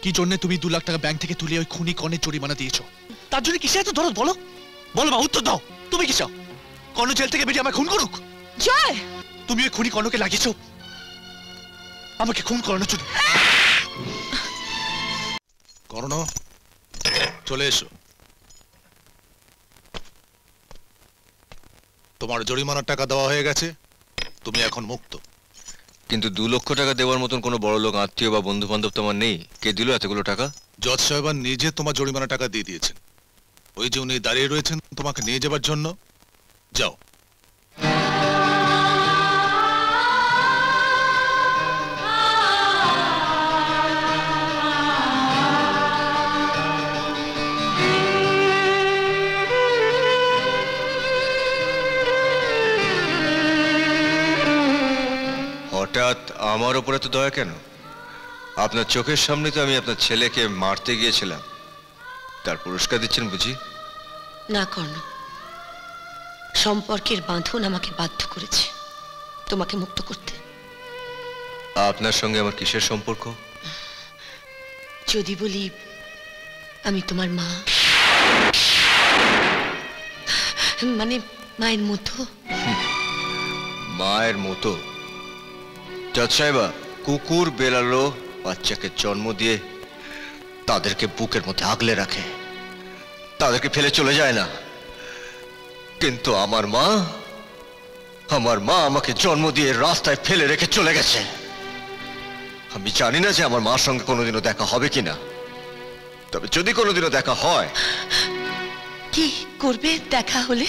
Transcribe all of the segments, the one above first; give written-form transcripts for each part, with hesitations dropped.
কি জন্য তুমি 2 লাখ টাকা ব্যাংক থেকে তুলে ওই খুনি কর্ণের জরিমানা দিয়েছো? তার জন্য কিসে এত দরদ বলো? বলো মা, উত্তর দাও। তুমি কি চাও কর্ণ জেল থেকে বেরিয়ে আমায় খুন করুক? জয়, তুমি ওই খুনি কর্ণকে লাগিয়েছো আমাকে খুন করানোর জন্য। কর্ণ, চলে এসো। তোমার জরিমানার টাকা দেওয়া হয়ে গেছে, তুমি এখন মুক্ত। কিন্তু 2 লক্ষ টাকা দেওয়ার মতন কোনো বড় লোক আত্মীয় বা বন্ধু বান্ধব তোমার নেই। কে দিল এতগুলো টাকা? জজ সাহেবান নিজে তোমার জরিমানা টাকা দিয়ে দিয়েছেন। ওই যে উনি দাঁড়িয়ে রয়েছেন তোমাকে নিয়ে যাবার জন্য। যাও। হঠাৎ আমার উপরে তো দয়া কেন? আপনার চোখের সামনে তো আমি আপনার ছেলেকে মারতে গিয়েছিলাম, তার পুরস্কার দিচ্ছেন বুঝি? না কর্ণ, সম্পর্কের বাঁধন আমাকে বাধ্য করেছে তোমাকে মুক্ত করতে। আপনার সঙ্গে আমার কিসের সম্পর্ক? যদি বলি আমি তোমার মা, মানে মায়ের মতো। মায়ের মতো? জজ সাহেবা, কুকুর বেড়ালো বাচ্চাকে জন্ম দিয়ে তাদেরকে বুকের মধ্যে আগলে রাখে, তাদেরকে ফেলে চলে যায় না। কিন্তু আমার মা আমাকে জন্ম দিয়ে রাস্তায় ফেলে রেখে চলে গেছে। আমি জানি না যে আমার মার সঙ্গে কোনোদিনও দেখা হবে কিনা, তবে যদি কোনোদিনও দেখা হয়। কি করবে দেখা হলে?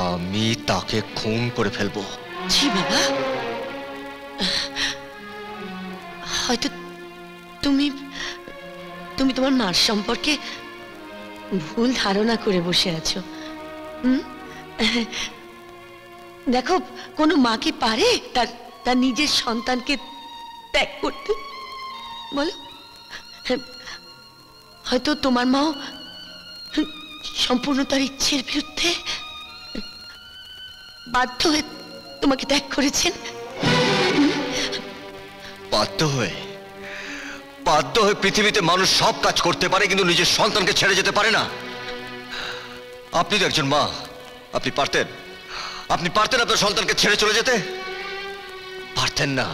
আমি তাকে খুন করে ফেলবো। জি বাবা, হয়তো তুমি তুমি তোমার মার সম্পর্কে ভুল ধারণা করে বসে আছো। দেখো, কোনো মা কি পারে তার নিজের সন্তানকে ত্যাগ করতে? বলো, হয়তো তোমার মাও সম্পূর্ণ তার ইচ্ছের বিরুদ্ধে বাধ্য হয়ে তোমাকে ত্যাগ করেছেন। বাধ্য হয়ে পৃথিবীতে মানুষ সব কাজ করতে পারে, কিন্তু নিজের সন্তানকে ছেড়ে যেতে পারে না। আপনি তো একজন মা, আপনি পারতেন আপনার সন্তানকে ছেড়ে চলে যেতে? পারতেন না।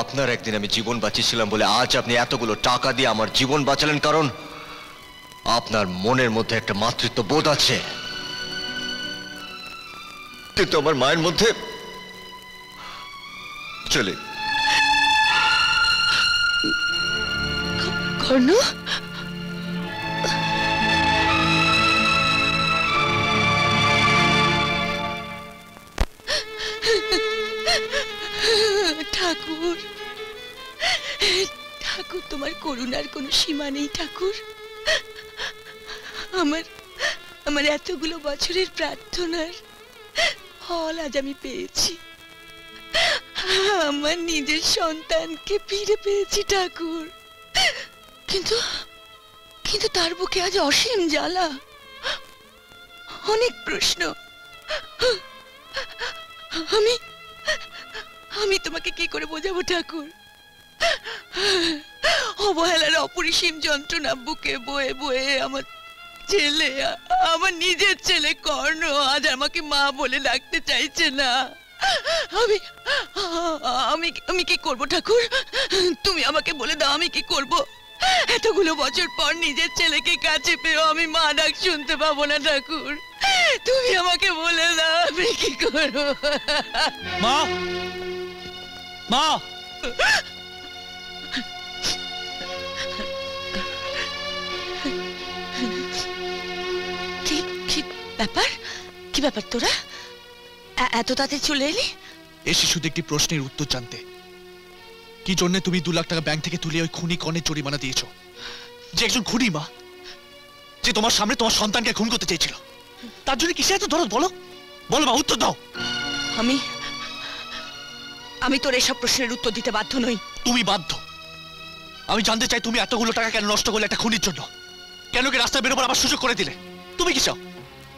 আপনার একদিন আমি জীবন বাঁচিয়েছিলাম বলে আজ আপনি এতগুলো টাকা দিয়ে আমার জীবন বাঁচালেন, কারণ আপনার মনের মধ্যে একটা মাতৃত্ব বোধ আছে। কিন্তু আমার মায়ের মধ্যে চলে কর্ণ, ঠাকুর, ঠাকুর তোমার করুণার কোনো সীমা নেই ঠাকুর। আমার এতগুলো বছরের প্রার্থনার ফল আজ আমি পেয়েছি। আমার নিজের সন্তানকে ফিরে পেয়েছি ঠাকুর। কিন্তু কিন্তু তার বুকে আজ অসীম জ্বালা, অনেক প্রশ্ন। আমি তোমাকে কি করে বোঝাবো ঠাকুর? অবহেলার অপরিসীম যন্ত্রণা বুকে বয়ে বয়ে আমার ছেলে, আমার নিজের ছেলে কর্ণ আজ আমাকে মা বলে ডাকতে চাইছে না। আমি কি করব ঠাকুর? তুমি আমাকে বলে দাও, আমি কি করব? এতগুলো বছর পর নিজের ছেলেকে কাছে পেয়েও আমি মা ডাক শুনতে পাবো না ঠাকুর। তুমি আমাকে বলে দাও, আমি কি করব? মা, মা, কি ব্যাপার তোরা এত তাড়াতাড়ি চলে এলি? এসে শুধু একটি প্রশ্নের উত্তর জানতে। কি জন্য তুমি 2 লাখ টাকা ব্যাংক থেকে তুলে ওই খুনি কর্ণের জরিমানা দিয়েছো? যে একজন খুনি মা, যে তোমার সামনে তোমার সন্তানকে খুন করতে চেয়েছিল, তার জন্য কিসে এত দরদ বলো? বলো মা, উত্তর দাও। আমি তোর এসব প্রশ্নের উত্তর দিতে বাধ্য নই। তুমি বাধ্য। আমি জানতে চাই তুমি এতগুলো টাকা কেন নষ্ট করলে একটা খুনির জন্য? কেন কি রাস্তায় বেরোবার আবার সুযোগ করে দিলে? তুমি কি চাও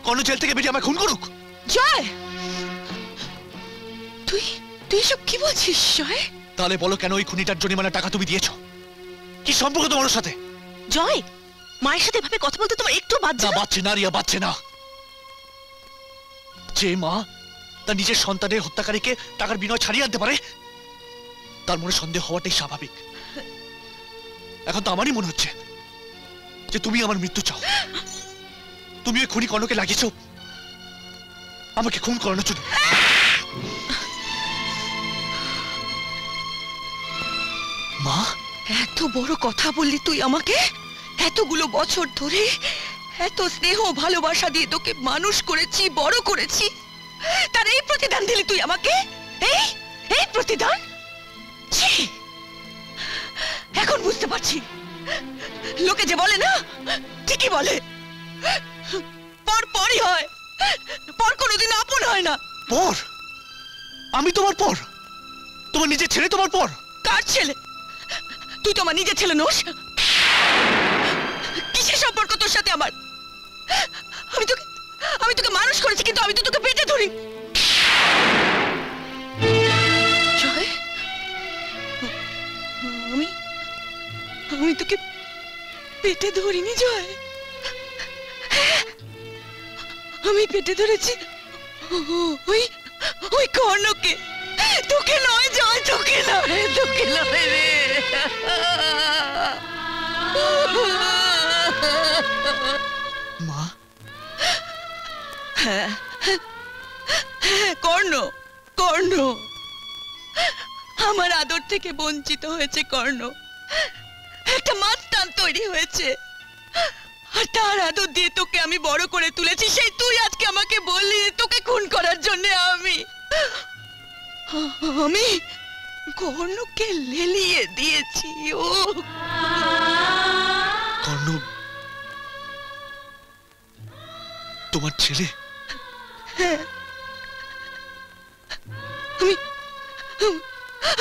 কর্ণ জেল থেকে বেরিয়ে আমায় খুন করুক? জয়, তুই এসব কি বলছিস জয়? তাহলে বলো কেন ওই খুনিটার জরিমানা টাকা তুমি দিয়েছো? কি সম্পর্ক তোমার সাথে? জয়, মায়ের সাথে এভাবে কথা বলতে তোমার একটু বাদ না, বাচ্চে না রিয়া, বাচ্চে না। যে মা তার নিজের সন্তানের হত্যাকারীকে টাকার বিনিময়ে ছাড়িয়ে আনতে পারে, তার মনে সন্দেহ হওয়াটাই স্বাভাবিক। এখন তো আমারই মনে হচ্ছে যে তুমি আমার মৃত্যু চাও। তুমি ওই খুনি কর্ণকে লাগিয়েছো আমাকে খুন করানোর জন্য। মা, এত বড় কথা বললি তুই আমাকে? এতগুলো বছর ধরে এত স্নেহ ভালোবাসা দিয়ে তোকে মানুষ করেছি, বড় করেছি, তার এই প্রতিদান দিলি তুই আমাকে? এই এই প্রতিদান? ছি! এখন বুঝতে পারছি, লোকে যে বলে না, ঠিকই বলে, পর পরই হয়, পর কোনোদিন আপন হয় না। পর? আমি তোমার পর? তোমার নিজের ছেলে তোমার পর? কার ছেলে? তুই তোমার নিজের ছেলে নোস? কিসের সম্পর্ক তোর সাথে আমার? আমি তোকে মানুষ করেছি, কিন্তু আমি তো তোকে পেটে ধরি। জয়, আমি তোকে পেটে ধরিনি জয়। আমি পেটে ধরেছি ওই ওই কর্ণকে। তোকে নয় জয়, তোকে নয়, তোকে নয় রে। মা, কর্ণ, কর্ণ আমার আদর থেকে বঞ্চিত হয়েছে। কর্ণ একটা মাস্তান তৈরি হয়েছে, আর তার আদর দিয়ে তোকে আমি বড় করে তুলেছি। সেই তুই আজকে আমাকে বললি তোকে খুন করার জন্য আমি কর্ণকে লেলিয়ে দিয়েছি। ও কর্ণ তোমার ছেলে?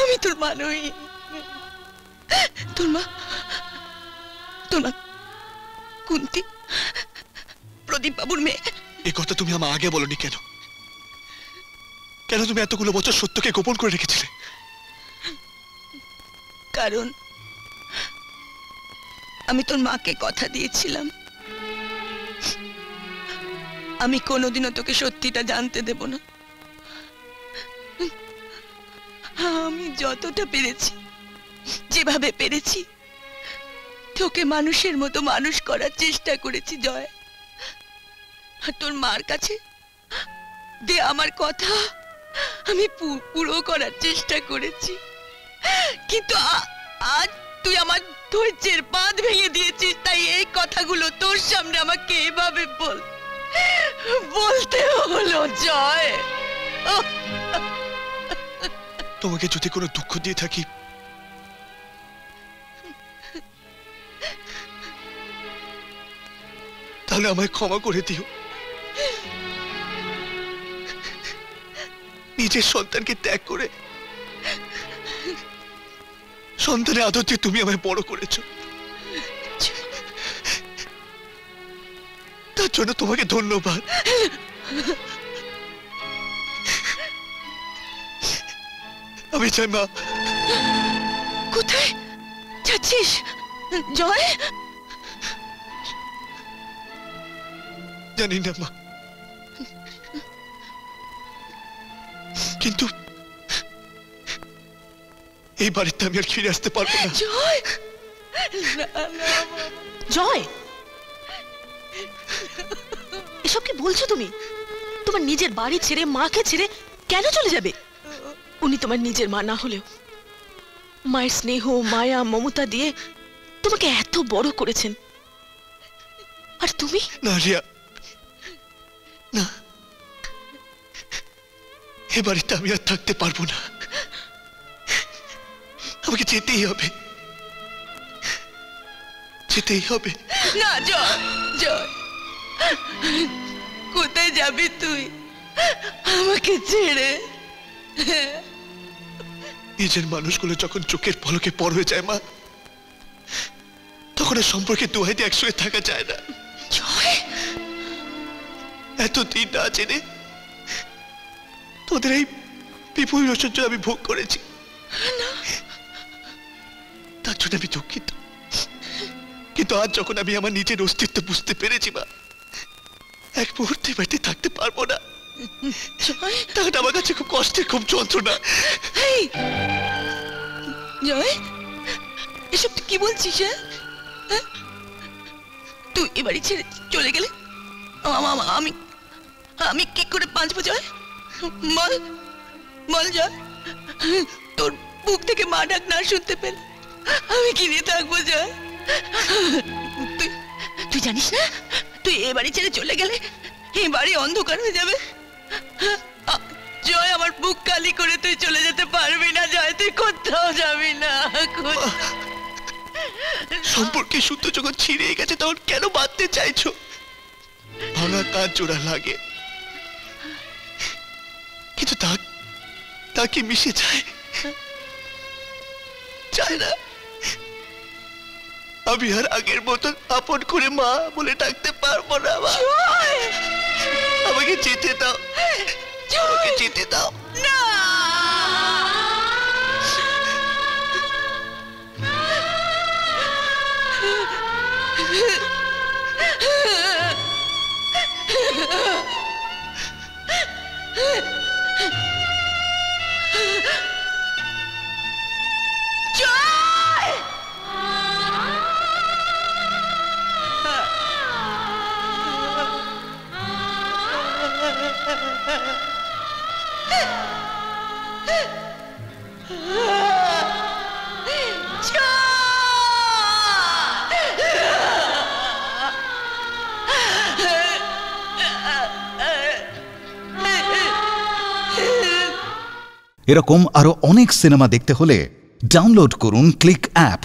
আমি তোর মা নই। তোর মা কুন্তি, প্রদীপ বাবুর মেয়ে। এই কথা তুমি আমার আগে বলনি কেন? কেন তুমি এতগুলো বছর সত্যকে গোপন করে রেখেছিলে? কারণ আমি তোর মাকে কথা দিয়েছিলাম, আমি কোনোদিনও তোকে সত্যিটা জানতে দেব না। আমি যতটা পেরেছি, যেভাবে পেরেছি, তোকে মানুষের মতো মানুষ করার চেষ্টা করেছি জয়। আর তোর মার কাছে দে আমার কথা আমি পুরো করার চেষ্টা করেছি, কিন্তু আজ তুই আমার ধৈর্যের বাঁধ ভেঙে দিয়েছিস। তাই এই কথাগুলো তোর সামনে আমাকে এভাবে বলতে হলো জয়। তোমাকে যদি কোনো দুঃখ দিয়ে থাকি, তাহলে আমায় ক্ষমা করে দিও। নিজের সন্তানকে ত্যাগ করে সন্তানের আদর দিয়ে তুমি আমায় বড় করেছো, তার জন্য তোমাকে ধন্যবাদ। আমি চাই মা। কোথায় যাচ্ছিস জয়? জানি না মা, কিন্তু এই বাড়িতে আমি আর ফিরে আসতে পারবো না। জয়, জয়, এসব কি বলছো তুমি? তোমার নিজের বাড়ি ছেড়ে, মাকে ছেড়ে কেন চলে যাবে? উনি তোমার নিজের মা না হলেও মায়ের স্নেহ, মায়া, মমতা দিয়ে তোমাকে এত বড় করেছেন, আর তুমি? না রিয়া, না, এ বাড়িতে আমি আর থাকতে পারবো না। আমাকে যেতেই হবে, যেতেই হবে। না জয়, জয়, কোথায় যাবি তুই আমাকে ছেড়ে? নিজের মানুষগুলো যখন চোখের পলকে পর হয়ে যায় মা, তখন আর সম্পর্কে দুহাইতে একসঙ্গে থাকা যায় না। জয়, এতদিন না জেনে তোদের এই বিপুল রসজ্জ আমি ভোগ করেছি। না জন্য আমি দুঃখিত, কিন্তু আজ যখন আমি আমার নিজের অস্তিত্ব বুঝতে পেরেছি মা, এক মুহূর্তে বাড়িতে থাকতে পারবো না। জয়, তখন আমার কাছে খুব কষ্টের, খুব যন্ত্রণা। এই, জয়, এসব তুই কি বলছিস? হ্যাঁ? তুই এ বাড়ি ছেড়ে চলে গেলে আমি আমি কি করে বাঁচবো জয়? বল বল জয়, তোর বুক থেকে মা ডাক না শুনতে পেলে আমি কি নিয়ে থাকবো জয়? তুই তুই জানিস না, তুই এ বাড়ি ছেড়ে চলে গেলে এই বাড়ি অন্ধকার হয়ে যাবে। জয়, আমার বুক খালি করে তুই চলে যেতে পারবি না জয়, তুই কোথাও যাবি না। সম্পর্কে সূত্র যখন ছিঁড়ে গেছে তখন কেন বাঁধতে চাইছো? ভাঙা কাজ জোড়া লাগে, কিন্তু তা কি মিশে যায়? চায় না। আমি আর আগের মতন আপন করে মা বলে ডাকতে পারবো না। আমাকে যেতে দাও, আমাকে যেতে দাও। না, এরকম আরো অনেক সিনেমা দেখতে হলে ডাউনলোড করুন ক্লিক অ্যাপ।